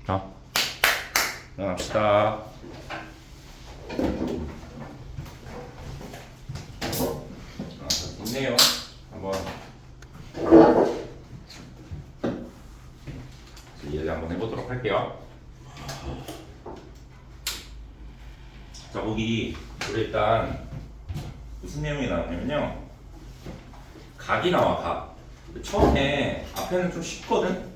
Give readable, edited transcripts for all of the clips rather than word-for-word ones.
자, 일어납시다. 있네요. 한번 이야기 한번 해보도록 할게요. 자, 거기 우리 일단 무슨 내용이 나왔냐면요. 각이 나와, 각. 처음에 앞에는 좀 쉽거든?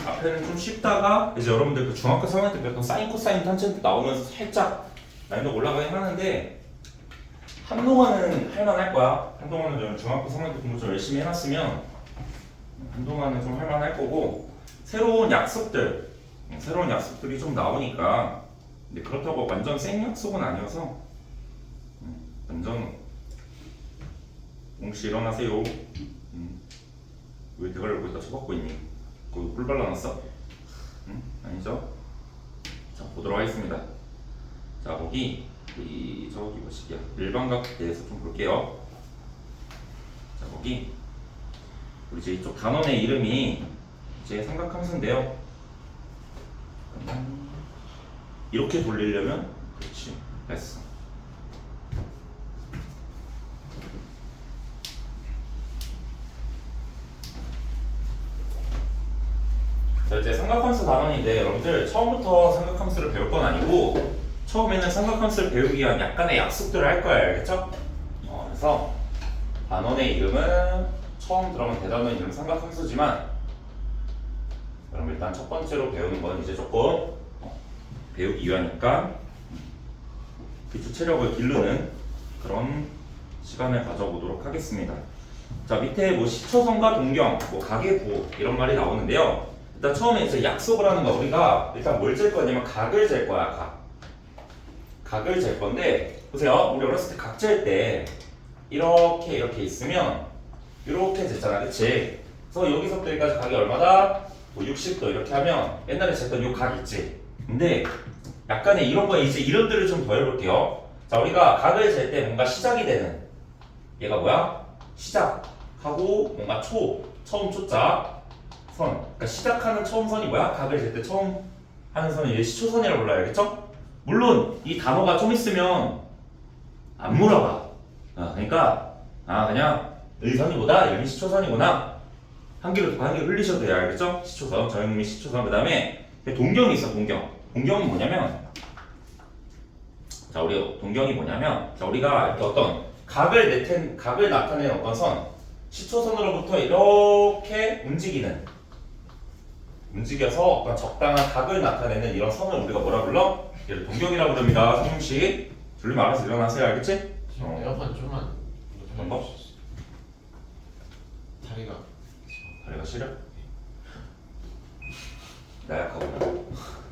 앞에는 좀 쉽다가 이제 여러분들 그 중학교 3학년 때 배웠던 사인, 코사인, 탄젠트 나오면서 살짝 난이도 올라가긴 하는데 한동안은 할만할 거야. 한동안은 좀 중학교 3학년 때 공부 좀 열심히 해놨으면 한동안은 좀 할만할 거고 새로운 약속들이 좀 나오니까 근데 그렇다고 완전 생 약속은 아니어서 완전 옹씨 일어나세요. 왜 대가리를 거기다 쳐박고 있니? 거기 꿀 발라놨어? 응? 아니죠? 자, 보도록 하겠습니다. 자, 거기 저기 뭐시기야? 일반각 대해서 좀 볼게요. 자, 거기 우리 이제 이쪽 단원의 이름이 이제 삼각함수인데요. 이렇게 돌리려면 그렇지, 됐어. 자, 이제 삼각함수 단원인데 여러분들 처음부터 삼각함수를 배울 건 아니고 처음에는 삼각함수를 배우기 위한 약간의 약속들을 할 거예요. 알겠죠? 그래서 단원의 이름은 처음 들어본 대단원 이름 삼각함수지만 그럼 일단 첫 번째로 배우는 건 이제 조금 배우기 위하니까 기초 체력을 기르는 그런 시간을 가져보도록 하겠습니다. 자, 밑에 뭐 시초선과 동경, 뭐 각의 부호 이런 말이 나오는데요. 일단 처음에 이제 약속을 하는 거 우리가 일단 뭘 잴 거냐면 각을 잴 거야. 각을 잴 건데 보세요. 우리 어렸을 때 각 잴 때 이렇게 있으면 이렇게 쟀잖아, 그치? 그래서 여기서부터 여기까지 각이 얼마다? 뭐 60도 이렇게 하면 옛날에 쟀던 요 각 있지? 근데 약간의 이런 거 이제 이름들을 좀 더 해볼게요. 자, 우리가 각을 잴 때 뭔가 시작이 되는 얘가 뭐야? 시작하고 뭔가 처음 초자 선. 그러니까 시작하는 처음 선이 뭐야? 각을 잴 때 처음 하는 선이 이제 시초선이라고 불러요. 알겠죠? 물론 이 단어가 좀 있으면 안 물어봐. 그러니까 그냥 의선이보다 이름이 시초선이구나. 한 개로 흘리셔도 돼요. 알겠죠? 시초선, 저형님이 시초선. 그 다음에 동경이 있어. 동경은 뭐냐면 자, 우리가 이렇게 어떤 각을 나타내는 어떤 선, 시초선으로부터 이렇게 움직여서 어떤 적당한 각을 나타내는 이런 선을 우리가 뭐라 불러? 얘를 동경이라고 부릅니다. 성용씨 졸리면 알아서 일어나세요. 알겠지? 에어컨 좀만 어떤 거? 다리가 시려? 나약하고.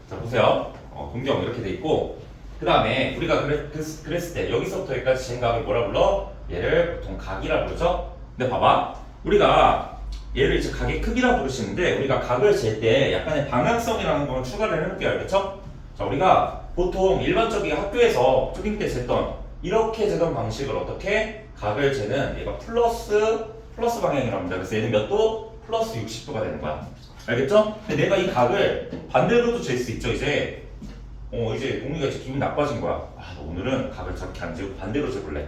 자, 보세요. 동경 이렇게 돼 있고 그 다음에 우리가 그랬을 때 여기서부터 여기까지 잰 각을 뭐라 불러? 얘를 보통 각이라 부르죠? 근데 봐봐. 우리가 얘를 이제 각의 크기라 부르시는데 우리가 각을 잴 때 약간의 방향성이라는 걸 추가를 해놓을게요. 알겠죠? 자, 우리가 보통 일반적인 학교에서 초딩 때 쟀던 이렇게 재던 방식을 어떻게 각을 재는 얘가 플러스 방향이라고 합니다. 그래서 얘는 몇 도? 플러스 60도가 되는 거야. 알겠죠? 근데 내가 이 각을 반대로도 잴 수 있죠. 이제 동리가 이제 기분 나빠진 거야. 너 오늘은 각을 저렇게 안 재고 반대로 재볼래.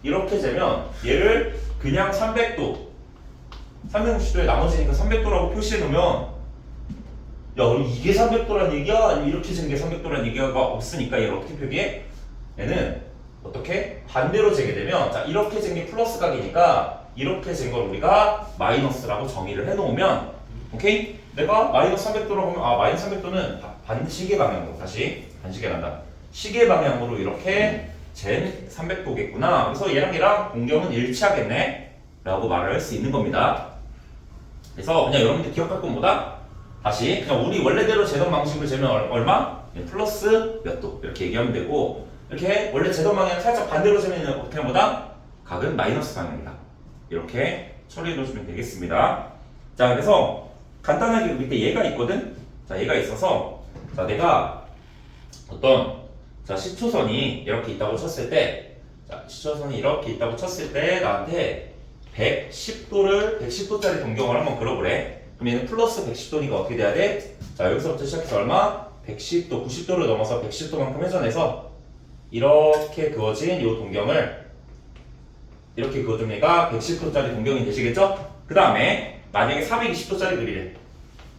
이렇게 재면 얘를 그냥 360도에 나머지니까 300도라고 표시해 놓으면 그럼 이게 300도란 얘기야? 아니면 이렇게 잰 게 300도란 얘기가 없으니까 얘를 어떻게 표기해? 얘는 어떻게? 반대로 재게 되면 자, 이렇게 잰 게 플러스 각이니까 이렇게 잰 걸 우리가 마이너스라고 정의를 해놓으면 오케이? 내가 마이너스 300도라고 하면 마이너스 300도는 반시계 방향으로 다시 반시계 간다. 시계 방향으로 이렇게 잰 300도겠구나. 그래서 얘랑 공경은 일치하겠네 라고 말을 할 수 있는 겁니다. 그래서 그냥 여러분들 기억할 것보다 다시 그냥 우리 원래대로 재던 방식으로 재면 얼마? 플러스 몇 도 이렇게 얘기하면 되고 이렇게 원래 재던 방향 살짝 반대로 재면 어떻게 하는 거다? 각은 마이너스 방향이다. 이렇게 처리해 놓으시면 되겠습니다. 자, 그래서 간단하게 밑에 얘가 있거든? 자, 얘가 있어서 자, 내가 시초선이 이렇게 있다고 쳤을 때 나한테 110도짜리 동경을 한번 그려보래. 그럼 얘는 플러스 110도니까 어떻게 돼야 돼? 자, 여기서부터 시작해서 얼마? 110도, 90도를 넘어서 110도만큼 회전해서 이렇게 그어진 이 동경을 이렇게 그어준 애가 110도짜리 동경이 되시겠죠? 그 다음에 만약에 420도짜리 그리래.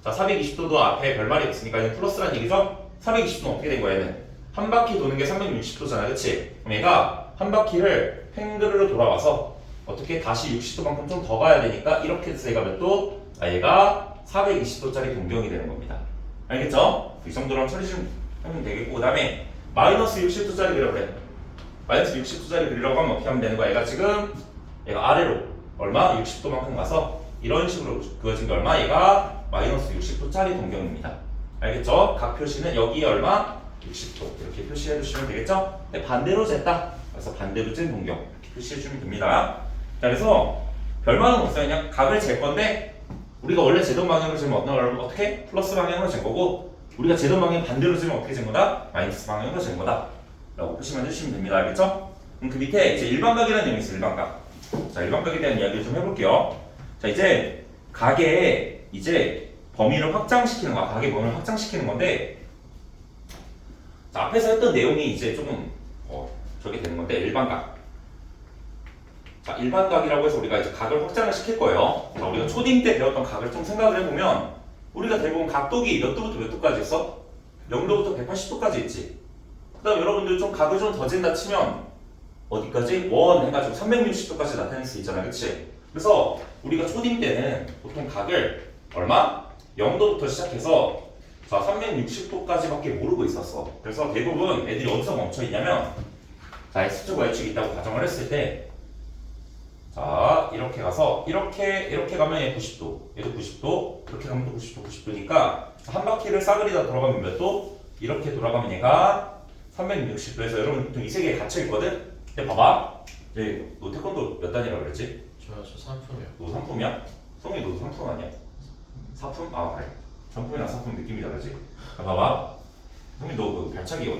자, 420도도 앞에 별말이 없으니까 얘는 플러스란 얘기죠? 420도는 어떻게 된 거야, 얘는? 한 바퀴 도는 게 360도잖아, 그치? 그럼 얘가 한 바퀴를 팽그르르 돌아와서 어떻게 다시 60도만큼 좀 더 가야 되니까 이렇게 해서 얘가 몇 도? 아, 얘가 420도짜리 동경이 되는 겁니다. 알겠죠? 이 정도로 처리 좀 하면 되겠고, 그 다음에 마이너스 60도짜리 그려 그래. 마이너스 60도짜리 그리라고 하면 어떻게 하면 되는 거야? 얘가 아래로 얼마? 60도만큼 가서 이런 식으로 그어진 게 얼마? 얘가 마이너스 60도짜리 동경입니다. 알겠죠? 각 표시는 여기에 얼마? 60도 이렇게 표시해 주시면 되겠죠? 근데 반대로 쟀다. 그래서 반대로 잰 동경 이렇게 표시해 주면 됩니다. 자, 그래서 별말은 없어요. 그냥 각을 잴 건데 우리가 원래 재던 방향으로 재면 어떻게? 플러스 방향으로 잰 거고 우리가 재던 방향 반대로 재면 어떻게 잰 거다? 마이너스 방향으로 잰 거다 라고 표시만 해주시면 됩니다. 알겠죠? 그럼 그 밑에 이제 일반각이라는 내용이 있어요. 일반각. 자, 일반각에 대한 이야기를 좀 해볼게요. 자, 이제 각의 이제 범위를 확장시키는 거야. 각의 범위를 확장시키는 건데 자, 앞에서 했던 내용이 이제 조금 저게 되는 건데 일반각. 자, 일반각이라고 해서 우리가 이제 각을 확장을 시킬 거예요. 자, 우리가 초딩 때 배웠던 각을 좀 생각을 해보면 우리가 대부분 각도기 몇 도부터 몇 도까지 했어? 0도부터 180도까지 했지. 그 다음 여러분들 좀 각을 좀 더 잰다 치면 어디까지? 원 해가지고 360도까지 나타낼 수 있잖아, 그치? 그래서 우리가 초딩 때는 보통 각을 얼마? 0도부터 시작해서 자, 360도까지밖에 모르고 있었어. 그래서 대부분 애들이 어디서 멈춰 있냐면 자, X축과 Y축이 있다고 가정을 했을 때 자, 이렇게 가서 이렇게 가면 얘 90도, 얘도 90도, 이렇게 가면 또 90도, 90도니까 한 바퀴를 싸그리다 돌아가면 몇 도? 이렇게 돌아가면 얘가 360도에서 여러분 보통 이 세 개에 갇혀 있거든? 근데 봐봐, 너 태권도 몇 단이라고 그랬지? 저 3품이요. 너 3품이야? 성이 너도 3품 아니야? 4품? 아, 그래. 3품이랑 4품 느낌이 다르지? 자, 봐봐. 성이 너 그 발차기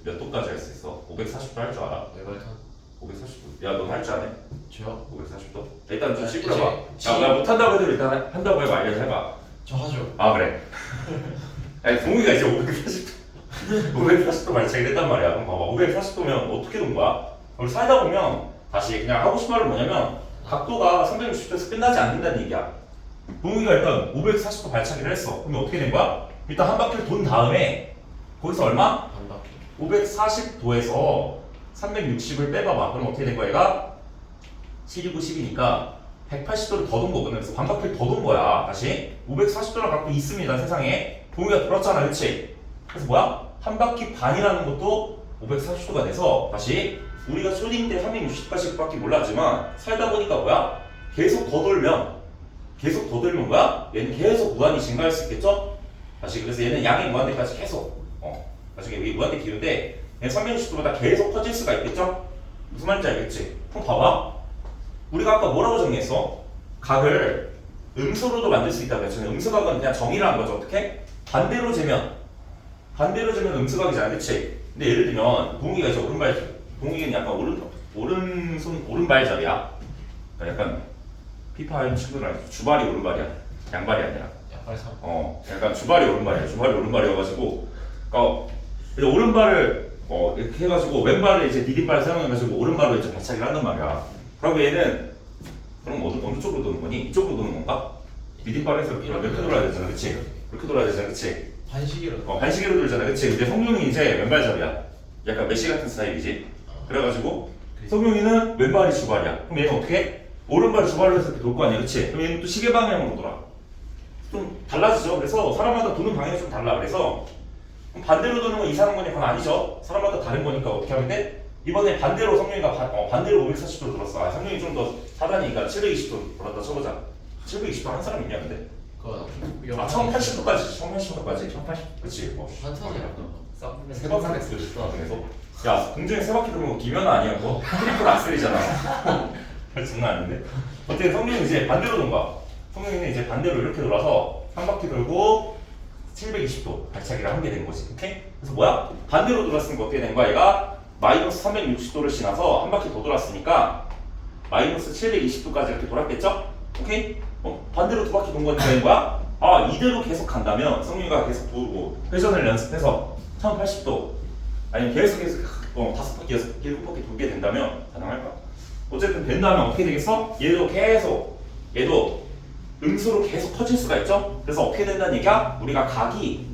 몇 도까지 할 수 있어? 540도 할 줄 알아? 외발탄. 540도. 야, 너 할 줄 아네? 저요? 540도? 일단 좀 아, 씹으려봐. 이제 야, 나 못한다고 해도 일단 한다고 해봐. 알려줘봐. 저 하죠. 아, 그래. 아니, 동욱이가 이제 540도, 540도 발차기를 했단 말이야. 그럼 봐봐. 540도면 어떻게 된 거야? 우리 살다 보면 다시 그냥 하고 싶은 말은 뭐냐면 각도가 360도에서 끝나지 않는다는 얘기야. 동욱이가 일단 540도 발차기를 했어. 그러면 어떻게 된 거야? 일단 한 바퀴를 돈 다음에 거기서 얼마? 한 바퀴. 540도에서 360을 빼봐봐. 그럼 어떻게 된 거야? 얘가 7이고 10이니까 180도를 더 돈 거거든. 그래서 반 바퀴를 더 돈 거야. 다시 540도랑 각도 있습니다. 세상에. 동이가 돌았잖아, 그렇지? 그래서 뭐야? 한 바퀴 반이라는 것도 540도가 돼서 다시 우리가 초딩 때 360까지밖에 몰랐지만 살다 보니까 뭐야? 계속 더 돌면 뭐야? 얘는 계속 무한히 증가할 수 있겠죠? 다시 그래서 얘는 양의 무한대까지 계속 나중에 이 무한대 기울인데 얘는 360도보다 계속 커질 수가 있겠죠? 무슨 말인지 알겠지? 그럼 봐봐. 우리가 아까 뭐라고 정리했어? 각을 음수로도 만들 수 있다고 했잖아요. 음수각은 그냥 정의라는 거죠. 어떻게? 반대로 재면 음수각이잖아, 그치? 근데 예를 들면 동욱이가 이제 동욱이는 약간 오른발잡이야. 그러니까 약간 피파 친구들 주발이 오른발이야. 양발이 아니라. 약발 3. 약간 주발이 오른발이어가지고, 그러니까 이제 오른발을 이렇게 해가지고 왼발을 이제 디딤발을 사용해가지고 오른발로 이제 발차기를 한단 말이야. 그리고 얘는 그럼 어느 쪽으로 도는 거니? 이쪽으로 도는 건가? 디딤발에서 이렇게 돌아야 되잖아, 그치? 이렇게 돌아야 되잖아, 그치? 반시계로. 반시계로 돌잖아, 그치? 근데 성룡이 이제 왼발잡이야. 약간 메시 같은 스타일이지. 그래가지고 성룡이는 왼발이 주발이야. 그럼 얘는 어떻게? 오른발 주발로 해서 이렇게 돌 거 아니야, 그치? 그럼 얘는 또 시계 방향으로 돌아. 좀 달라지죠. 그래서 사람마다 도는 방향이 좀 달라. 그래서 반대로 도는 건 이상한 거냐? 그건 아니죠. 사람마다 다른 거니까 어떻게 하면 돼? 이번에 반대로 성룡이가 반대로 540도로 돌았어. 성룡이 좀 더 사다니까 720도 돌았다 쳐보자. 720도 한 사람 있냐 근데? 그거 1080도까지. 1080. 그치? 환타지라고. 세번 상했어. 중에서. 야, 공중에 세 바퀴 도는 거 김연아 아니야? 그거? 트리플 악셀이잖아. 장난 아닌데? 어떻게 성룡이 이제 반대로 돈 거야. 성룡이는 이제 반대로 이렇게 돌아서 한 바퀴 돌고 720도 발차기를 하게 된 거지. 오케이? 그래서 뭐야? 반대로 돌았으니까 어떻게 된 거야? 얘가 마이너스 360도를 지나서 한 바퀴 더 돌았으니까 마이너스 720도까지 이렇게 돌았겠죠? 오케이? 반대로 두 바퀴 돈 거니까 되는 거야? 아, 이대로 계속 간다면 성윤이가 계속 돌고 회전을 연습해서 1080도 아니면 계속해서 다섯 바퀴, 여섯 바퀴, 일곱 바퀴 돌게 된다면 가능할까? 어쨌든 된다면 어떻게 되겠어? 얘도 음수로 계속 커질 수가 있죠? 그래서 어떻게 된다는 얘기야? 우리가 각이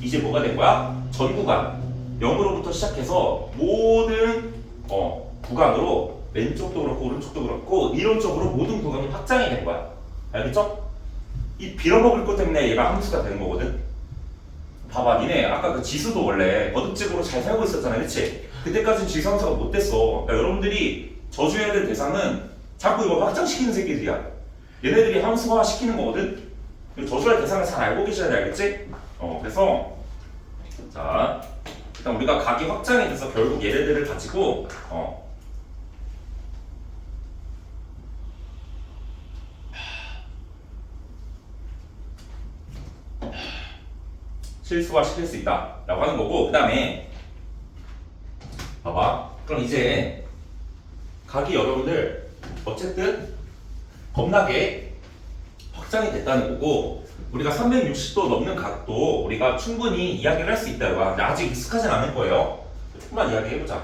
이제 뭐가 된 거야? 전 구간 0으로부터 시작해서 모든 구간으로 왼쪽도 그렇고 오른쪽도 그렇고 이론적으로 모든 구간이 확장이 된 거야. 알겠죠? 이 빌어먹을 것 때문에 얘가 함수가 되는 거거든. 봐봐, 니네 아까 그 지수도 원래 거듭집으로 잘 살고 있었잖아, 그치? 그때까지는 지수 함수가 못 됐어. 그러니까 여러분들이 저주해야 될 대상은 자꾸 이거 확장시키는 새끼들이야. 얘네들이 함수화 시키는 거거든. 저주할 대상을 잘 알고 계셔야 돼, 알겠지? 그래서 자 일단 우리가 각이 확장이 돼서 결국 얘네들을 가지고 실수화 시킬 수 있다 라고 하는 거고, 그 다음에 봐봐, 그럼 이제 각이 여러분들 어쨌든 겁나게 확장이 됐다는 거고, 우리가 360도 넘는 각도 우리가 충분히 이야기를 할 수 있다 이거야. 근데 아직 익숙하진 않을 거예요. 조금만 이야기해보자.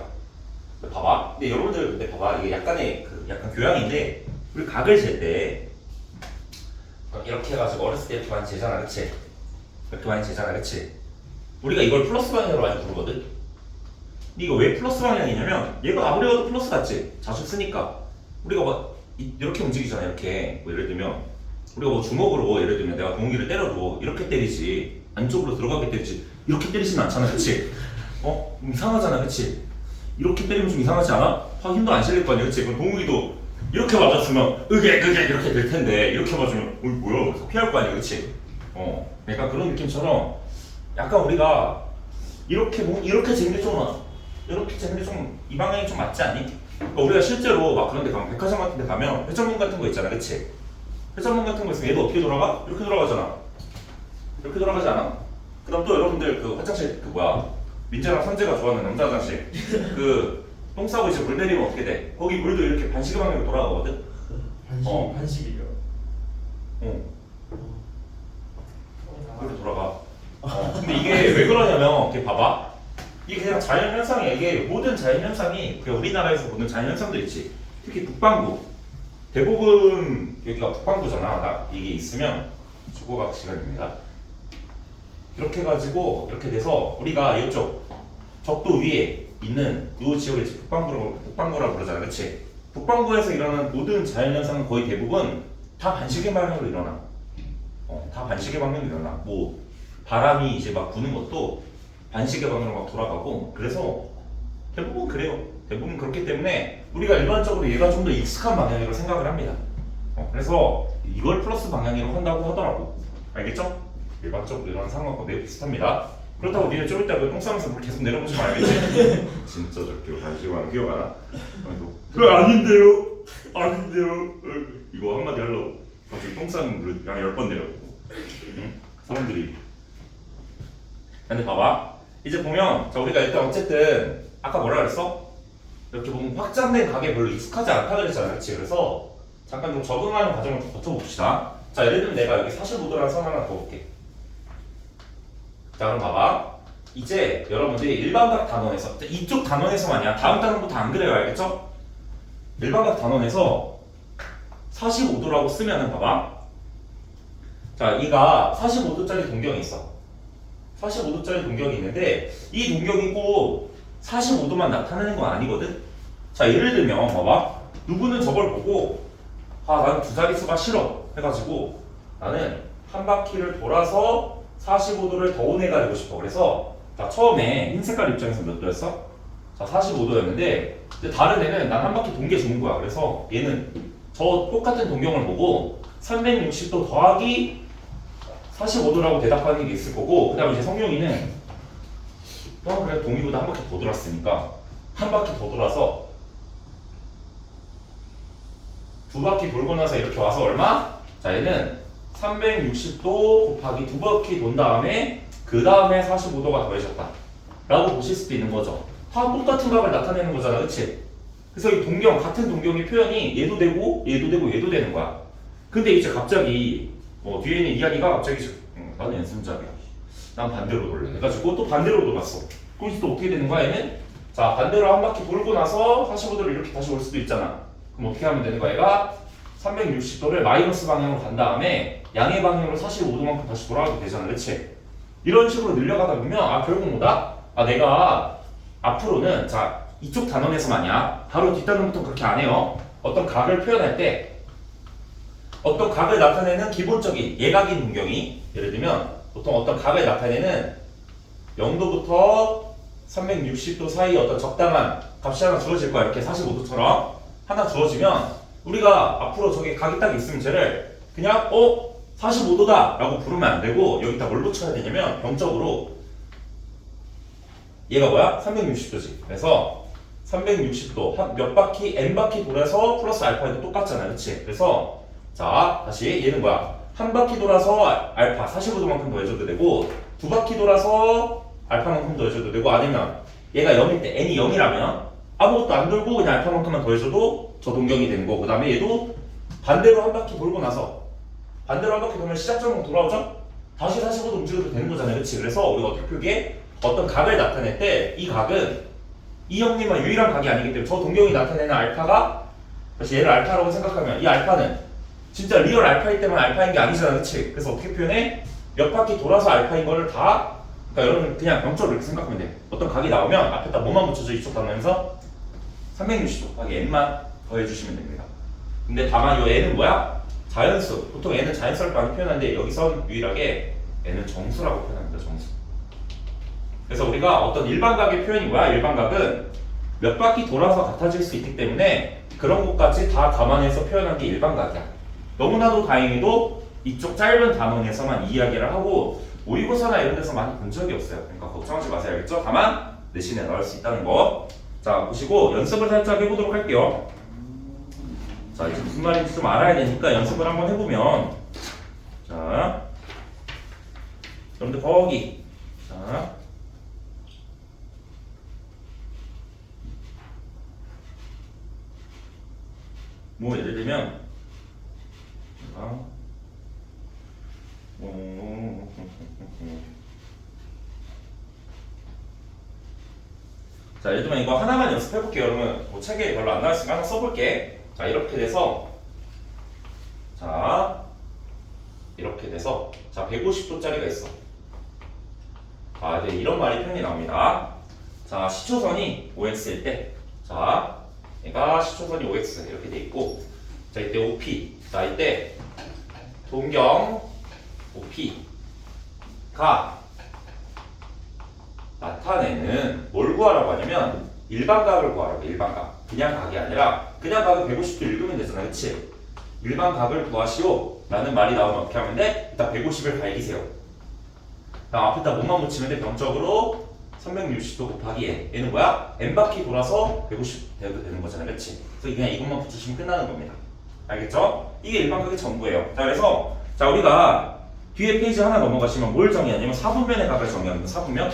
봐봐, 근데 여러분들 근데 봐봐, 이게 약간의 약간 교양인데, 우리 각을 잴 때 이렇게 해가지고 어렸을 때 이렇게 많이 재잖아, 그치? 이렇게 많이 재잖아, 그치? 우리가 이걸 플러스 방향으로 많이 부르거든? 근데 이거 왜 플러스 방향이냐면 얘가 아무리 봐도 플러스 같지? 자주 쓰니까 우리가 막 이렇게 움직이잖아, 이렇게. 뭐 예를 들면 우리가 뭐 주먹으로 예를 들면 내가 동욱이를 때려도 이렇게 때리지 안쪽으로 들어가게 때리지 이렇게 때리지는 않잖아, 그치? 이상하잖아, 그치? 이렇게 때리면 좀 이상하지 않아? 힘도 안 실릴 거 아니야, 그치? 그럼 동욱이도 이렇게 맞았으면 그게 이렇게 될 텐데 이렇게 맞으면 뭐야? 피할 거 아니야, 그치? 약간 그런 느낌처럼 약간 우리가 이렇게 재는 게 좀 이렇게 재는 게 좀 이 방향이 좀 맞지 않니? 그러니까 우리가 실제로 막 그런 데 가면 백화점 같은 데 가면 회전문 같은 거 있잖아, 그치? 회전문 같은 거 있으면 얘도 어떻게 돌아가? 이렇게 돌아가잖아. 이렇게 돌아가지 않아? 그 다음 또 여러분들 그 화장실 민재랑 선재가 좋아하는 남자 화장실 똥 싸고 이제 물 내리면 어떻게 돼? 거기 물도 이렇게 반시계 방향으로 돌아가거든? 반식이요. 이렇게 돌아가. 근데 이게 왜 그러냐면 이렇게 봐봐, 이게 그냥 자연현상이야. 이게 모든 자연현상이 그냥 우리나라에서 보는 자연현상도 있지. 특히 북반구 대부분 여기가 북반구잖아. 이게 있으면 주거각 시간입니다. 이렇게 해가지고 이렇게 돼서 우리가 이쪽 적도 위에 있는 이 지역을 북반구라고 그러잖아, 그치? 북반구에서 일어나는 모든 자연현상은 거의 대부분 다 반시계 방향으로 일어나. 다 반시계 방향으로 일어나. 뭐 바람이 이제 막 부는 것도 반시계 방향으로 막 돌아가고, 그래서 대부분 그래요. 대부분 그렇기 때문에 우리가 일반적으로 얘가 좀 더 익숙한 방향으로 생각을 합니다. 그래서 이걸 플러스 방향으로 한다고 하더라고. 알겠죠? 일반적으로 이런 상황과 매우 비슷합니다. 그렇다고 니네 좀 이따 똥 싸면서 물 계속 내려보지 말겠지? 진짜 저렇게 관심하는 기억 그거 아닌데요? 이거 한마디 하려고 갑자기 똥 싸는 물을 그냥 10번 내려보고. 응? 사람들이. 근데 봐봐, 이제 보면 자 우리가 일단 어쨌든 아까 뭐라 그랬어? 이렇게 보면 확장된 각에 별로 익숙하지 않다 그랬잖아, 그치? 그래서 잠깐 좀 적응하는 과정을 좀 거쳐봅시다. 자 예를 들면 내가 여기 45도라는 선 하나 그어볼게. 자 그럼 봐봐, 이제 여러분들이 일반각 단원에서 이쪽 단원에서만이야. 다음 단원부터 안 그래요, 알겠죠? 일반각 단원에서 45도라고 쓰면은 봐봐, 자 이가 45도짜리 동경이 있어. 45도짜리 동경이 있는데 이 동경이 꼭 45도만 나타내는 건 아니거든? 자 예를 들면 봐봐, 누구는 저걸 보고 나는 두 자릿수가 싫어 해가지고 나는 한 바퀴를 돌아서 45도를 더 운해가지고 싶어. 그래서 자 처음에 흰 색깔 입장에서 몇 도였어? 자 45도였는데 다른 애는 난 한 바퀴 돈 게 좋은 거야. 그래서 얘는 저 똑같은 동경을 보고 360도 더하기 45도라고 대답하는 게 있을 거고, 그 다음에 이제 성룡이는 그래 동의보다 한 바퀴 더 돌았으니까 한 바퀴 더 돌아서 두 바퀴 돌고 나서 이렇게 와서 얼마? 자 얘는 360도 곱하기 두 바퀴 돈 다음에 그 다음에 45도가 더해졌다 라고 보실 수도 있는 거죠. 다 똑같은 각을 나타내는 거잖아, 그치? 그래서 이 동경, 같은 동경의 표현이 얘도 되고 얘도 되고 얘도 되는 거야. 근데 이제 갑자기 뒤에 있는 이한이가 갑자기 나는 왼손잡이야. 난 반대로 돌래. 해가지고 또 반대로 돌았어. 그럼 이제 또 어떻게 되는 거야 얘는? 자 반대로 한 바퀴 돌고 나서 45도로 이렇게 다시 올 수도 있잖아. 그럼 어떻게 하면 되는 거야? 얘가 360도를 마이너스 방향으로 간 다음에 양의 방향으로 45도만큼 다시 돌아가도 되잖아. 그치? 이런 식으로 늘려가다 보면 결국 뭐다? 내가 앞으로는 자 이쪽 단원에서만이야. 바로 뒷단원부터 그렇게 안 해요. 어떤 각을 표현할 때 어떤 각을 나타내는 기본적인 예각인 분경이 예를 들면 보통 어떤 각을 나타내는 0도부터 360도 사이 어떤 적당한 값이 하나 주어질 거야. 이렇게 45도처럼 하나 주어지면 우리가 앞으로 저기 각이 딱 있으면 쟤를 그냥 45도다 라고 부르면 안 되고 여기다 뭘 붙여야 되냐면 병적으로 얘가 뭐야? 360도지. 그래서 360도 한 몇 바퀴 n 바퀴 돌아서 플러스 알파에도 똑같잖아. 그치? 그래서 자 다시 얘는 뭐야? 한 바퀴 돌아서 알파 45도만큼 더해줘도 되고 두 바퀴 돌아서 알파만큼 더해줘도 되고 아니면 얘가 0일 때 n이 0이라면 아무것도 안 돌고 그냥 알파만큼만 더해줘도 저 동경이 되는 거고 그 다음에 얘도 반대로 한 바퀴 돌고 나서 반대로 한 바퀴 돌면 시작점으로 돌아오죠? 다시 45도 움직여도 되는 거잖아요. 그치? 그래서 우리가 어떻게 표기해? 어떤 각을 나타낼 때 이 각은 이 형님만 유일한 각이 아니기 때문에 저 동경이 나타내는 알파가 다시 얘를 알파라고 생각하면 이 알파는 진짜 리얼 알파일 때만 알파인 게 아니잖아. 그치? 그래서 어떻게 표현해? 몇 바퀴 돌아서 알파인 거를 다 그러니까 여러분 그냥 병적으로 이렇게 생각하면 돼. 어떤 각이 나오면 앞에다 뭐만 붙여줘 이쪽 단어에서 360도 곱하기 n만 더해주시면 됩니다. 근데 다만 이 n은 뭐야? 자연수. 보통 n은 자연수를 많이 표현하는데 여기선 유일하게 n은 정수라고 표현합니다. 정수. 그래서 우리가 어떤 일반각의 표현이 뭐야? 일반각은 몇 바퀴 돌아서 같아질 수 있기 때문에 그런 것까지 다 감안해서 표현한 게 일반각이야. 너무나도 다행히도 이쪽 짧은 단원에서만 이야기를 하고 모의고사나 이런 데서 많이 본 적이 없어요. 그러니까 걱정하지 마세요. 알겠죠? 다만 내신에 넣을 수 있다는 거. 자 보시고 연습을 살짝 해보도록 할게요. 자 이제 무슨 말인지 좀 알아야 되니까 연습을 한번 해보면 자 여러분들 거기 자 뭐 예를 들면 자 예를 들면 이거 하나만 연습해볼게요. 여러분 뭐 책에 별로 안 나왔으니까 하나 써볼게. 자 이렇게 돼서 자 이렇게 돼서 자 150도짜리가 있어. 이제 이런 말이 표현이 나옵니다. 자 시초선이 OX일 때 자 얘가 시초선이 OX 이렇게 돼 있고 자 이때 OP 자 이때 동경 OP가 나타내는 뭘 구하라고 하냐면 일반각을 구하라고. 일반각 그냥 각이 아니라 그냥 각은 150도 읽으면 되잖아. 그치? 일반각을 구하시오 라는 말이 나오면 어떻게 하면 돼? 일단 150을 밝히세요. 다음 앞에다 뭐만 붙이면 돼? 병적으로 360도 곱하기 n 얘는 뭐야? n바퀴 돌아서 150 되어도 되는 거잖아. 그치? 그래서 그냥 이것만 붙이시면 끝나는 겁니다. 알겠죠? 이게 일반각의 전부예요. 자 그래서 자 우리가 뒤에 페이지 하나 넘어가시면 뭘 정의하냐면 4분면의 각을 정의합니다. 4분면.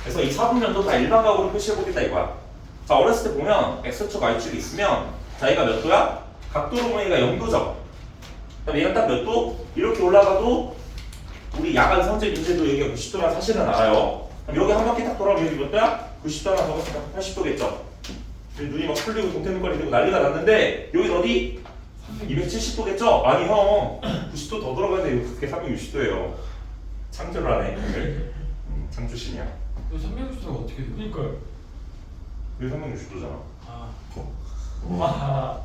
그래서 이 4분면도 다 일반각으로 표시해보겠다 이거야. 자 어렸을 때 보면 X축 Y축이 있으면 자 얘가 몇 도야? 각도로 보면 얘가 0도죠. 그럼 얘가 딱 몇 도? 이렇게 올라가도 우리 야간 선제 문제도 여기가 90도란 사실은 알아요. 그럼 여기 한 바퀴 딱 돌아오면 여기 몇 도야? 90도 하나 적었으니까 80도겠죠. 눈이 막 풀리고 동태눈깔이 되고 난리가 났는데 여긴 어디? 270도겠죠? 아니 형 90도 더 들어가는데 그게 360도예요. 창조를 하네. 창조신이야. 이거 360도가 어떻게 돼? 그니까요. 그게 360도잖아. 와.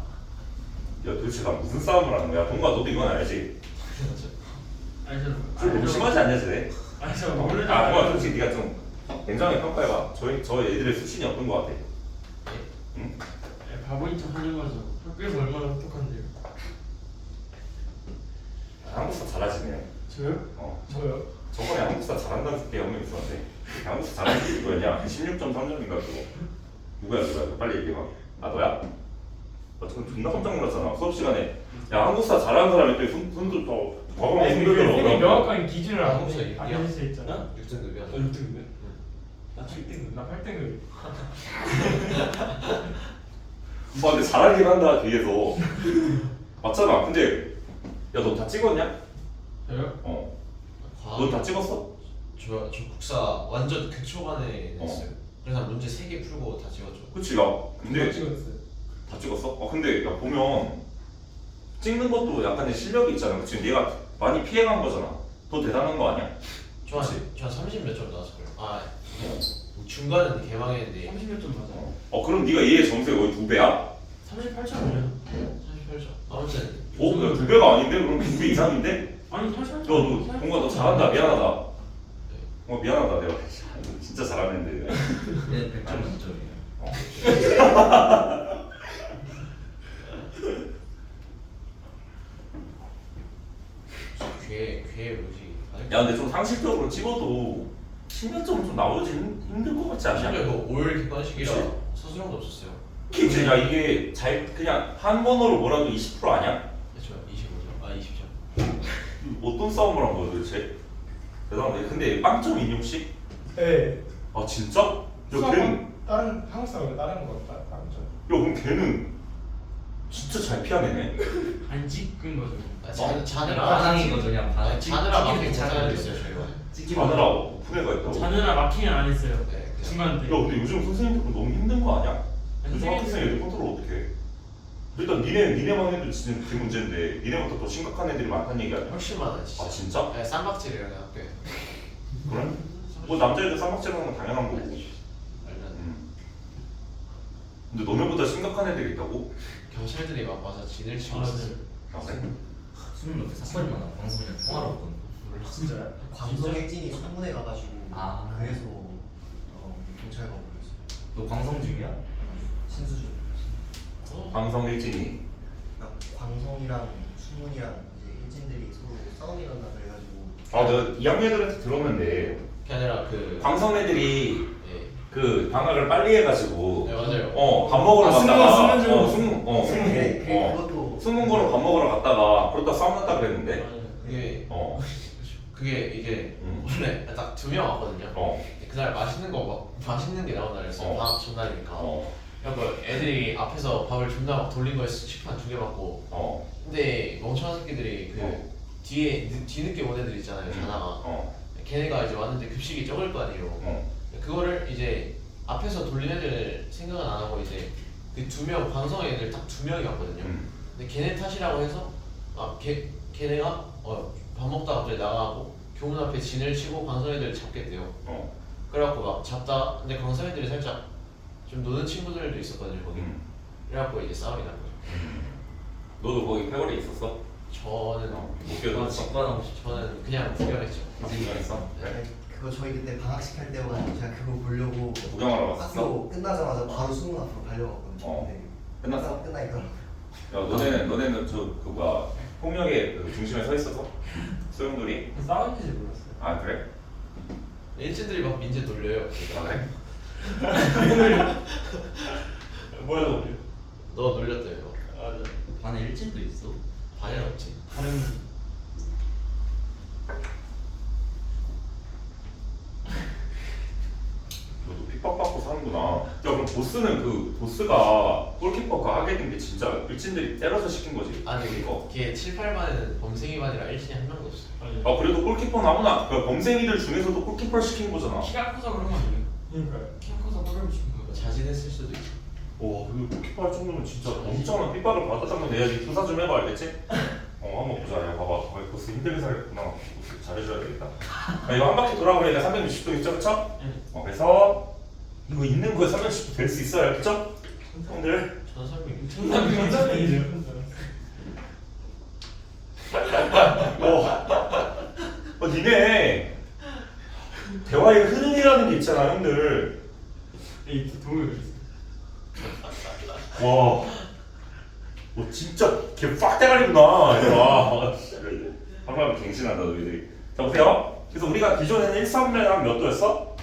야 도대체 나 무슨 싸움을 하는 거야? 동과 너도 이건 알지? 알죠. 좀 너무 심하지 않냐 쟤? 알죠. 모르는 동과 솔직히 네가 좀 냉정하게 평가해봐. 저 애들의 수준이 어떤 거 같아? 응? 바보인 척 하는 거죠. 학교에서 얼마나 똑똑한데요. 한국사 잘하시네. 저요? 저요? 저번에 한국사 잘한다는 게 한명 있었는데 한국사 잘하는 게 누구였냐? 16.3점인가 그거. 누구야? 빨리 얘기해봐. 너야? 어쨌든 존나 깜짝 놀랐잖아. 수업 시간에 야 한국사 잘하는 사람이 또 손도 더 과감하게 선생님 손들더라고. 명확한 기준을 한국사 알려줄 수 있잖아. 6등급이야. 6등급. 나 7등급. 나 8등급. 근데 잘하긴 한다 뒤에서. 맞잖아. 근데 너 다 찍었냐? 저요? 어. 과학. 너 다 찍었어? 저 국사 완전 극초반에 냈어요. 그래서 문제 3개 풀고 다 찍었죠. 그치, 야. 근데 찍었어요. 다 찍었어? 근데 야 보면 찍는 것도 약간의 실력이 있잖아. 그치? 얘가 많이 피해간 거잖아. 더 대단한 거 아니야? 저한 30 몇 점 나왔을걸요. 중간은 개망했는데 30몇 점 맞아. 그럼 네가 얘의 점수의 거의 2배야? 38점이요. 38점. 아무튼 야, 2배가 아닌데? 그럼 2배 이상인데? 아니 38점. 동구야 너 잘한다. 미안하다. 미안하다. 내가 진짜 잘하는데. 네, 100점 만점이에요. 괴 뭐지? 야 근데 좀 상식적으로 찍어도 10몇 점은 좀 나오지 힘들 것 같지 않냐? 심지어 이거 5일 객관식이라 그치? 서술형도 없었어요. 그치? 야 이게 잘 그냥 한 번호로 뭐라도 20% 아니야? 그렇죠. 25점. 20점. 어떤 싸움을 한 거야 도대체? 대단하네. 근데 빵점 인용식? 네. 아 진짜? 야 걔는 다른 한국 사람이 다른 거 다른 점. 그럼 걔는 진짜 잘 피하네. 안 찍은 거죠. 자느라 반항인 거죠, 그냥 반항. 자느라 찍히는 마킹 잘 잘하는 안 있어요 저희가. 찍히면 마누라 오픈 애가 있다고? 야 자느라 마킹을 안 했어요. 네. 그냥 중간 때. 근데 요즘 선생님들 너무 힘든 거 아니야? 요즘 선생님- 학생 애들 컨트롤 어떻게 해? 일단 니네만 해도 진짜 그 문제인데 니네보다 더 심각한 애들이 많다는 얘기 아니야? 훨씬 많아 진짜. 아 진짜? 네, 쌈박질이랑 학교에. 그래? 뭐 남자애들 쌍박질하는 건 당연한 거고. 말도 근데 너네보다 심각한 애들이 있다고? 경찰들이 막 와서 진을 치고 아, 있었어요. 네. 아, 그래? 수능 옆에 사건이 많아. 방송이랑 통화로 했거든. 몰라. 진짜요? 광성 혜진이 소문에 가가지고 아. 그래서 경찰 가고 그랬어. 너 광성 중이야? 신수준. 방송 일진이 그러니까 광성이랑 수문이랑 이제 혜진들이 서로 싸움이 났나 그래가지고. 내가 2학년 애들한테 들었는데 그게 아니라 그. 방송 애들이 예. 그 방학을 빨리 해가지고 네 맞아요. 밥 먹으러 승문, 갔다가 승문 중. 그것도 승문 거로 밥 먹으러 갔다가 그러다 싸움 났다 그랬는데 그게 그게 이게 음. 원래 딱 2명 왔거든요. 어. 그날 맛있는 게 나온 날이었어요. 어. 방학 전날이니까. 어. 그래서 애들이 앞에서 밥을 존나 막 돌린 거에 식판 2개 받고. 어. 근데 멍청한 새끼들이 그 어. 뒤늦게 온 애들 있잖아요. 자다가. 걔네가 이제 왔는데 급식이 적을 거 아니에요. 그거를 이제 앞에서 돌린 애들 생각은 안 하고 이제 그 2명 방송 애들 딱 2명이 왔거든요. 근데 걔네 탓이라고 해서 걔네가 밥 먹다가 갑자기 나가고 교문 앞에 진을 치고 방송 애들 잡겠대요. 그래갖고 막 잡다 근데 방송 애들이 살짝 좀 노는 친구들도 있었거든요 거기. 그래갖고 이제 싸움이 난 거죠. 너도 거기 패거리 있었어? 저는 못 껴줬지? 덕반하고 싶어. 저는 그냥 구경했죠. 구경했어? 그래? 그거 저희 그때 방학식 할 때여가지고 제가 그거 보려고 구경하러 갔었어? 학교 끝나자마자 바로 수문 앞으로 달려갔거든요. 어. 근데 끝났어? 끝나니까 너네는 그 뭐야 폭력의 그 중심에 서 있어서 소용돌이? 싸웠는지 몰랐어요. 아 그래? 일진들이 막 민재 놀려요. 아 그래? 뭐야 너? 너 놀렸대요. 아, 네. 반에 일진도 있어. 반이 없지. 다른 너도 핍박받고 사는구나. 야 그럼 보스가 골키퍼 그 하게 된 게 진짜 일진들이 때려서 시킨 거지? 아니 이거. 걔 7, 8반에는 범생이 반이라 일진이 한 명도 없어. 아니. 그래도 골키퍼는 아무나 그러니까 범생이들 중에서도 골키퍼를 시킨 거잖아. 키가 커서 그런 거 아니에요? 그러니까요. 키가 커서 골을 치는 거예요. 자진했을 수도 있어. 와 근데 골키퍼 할 정도면 진짜 엄청난 핍박을 받았다면 내야지. 조사 좀 해봐 알겠지? 한번 보자. 야 봐봐 보스 힘들게 살겠구나. 보스 잘해줘야 되겠다. 이거 한 바퀴 돌아보니까 360도 있죠 그쵸? 그래서 이거 있는 거에 360도 될 수 있어요 그쵸? 형들 전설미. 천사이죠. 니네 대화의 흐름이라는 게 있잖아 형들. 이 동물 있어요. 와, 진짜 걔 빡대가리구나. 얘가. 한번 갱신한다 너희들이. 자 보세요. 그래서 우리가 기존에는 1,3면이 몇 도였어?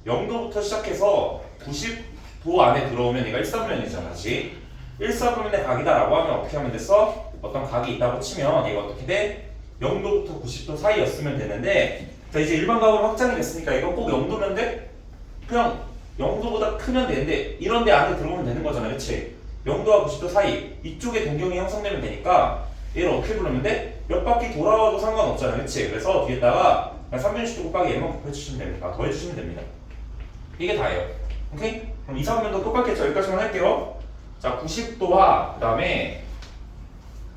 0도부터 시작해서 90도 안에 들어오면 얘가 1,3면이잖아 다시. 1,4분의 각이다라고 하면 어떻게 하면 됐어? 어떤 각이 있다고 치면 얘가 어떻게 돼? 0도부터 90도 사이였으면 되는데 자 이제 일반 각으로 확장이 됐으니까 이거 꼭 0도면 돼? 그냥 0도보다 크면 되는데 이런 데 안에 들어오면 되는 거잖아 그치? 0도와 90도 사이 이쪽에 동경이 형성되면 되니까 얘를 어떻게 부르면 돼? 몇 바퀴 돌아와도 상관없잖아, 그치? 그래서 뒤에다가 360도 곱하기 n만 곱해주시면 됩니다. 더해주시면 됩니다. 이게 다예요. 오케이? 그럼 2, 3면도 똑같겠죠? 여기까지만 할게요. 자, 90도와 그 다음에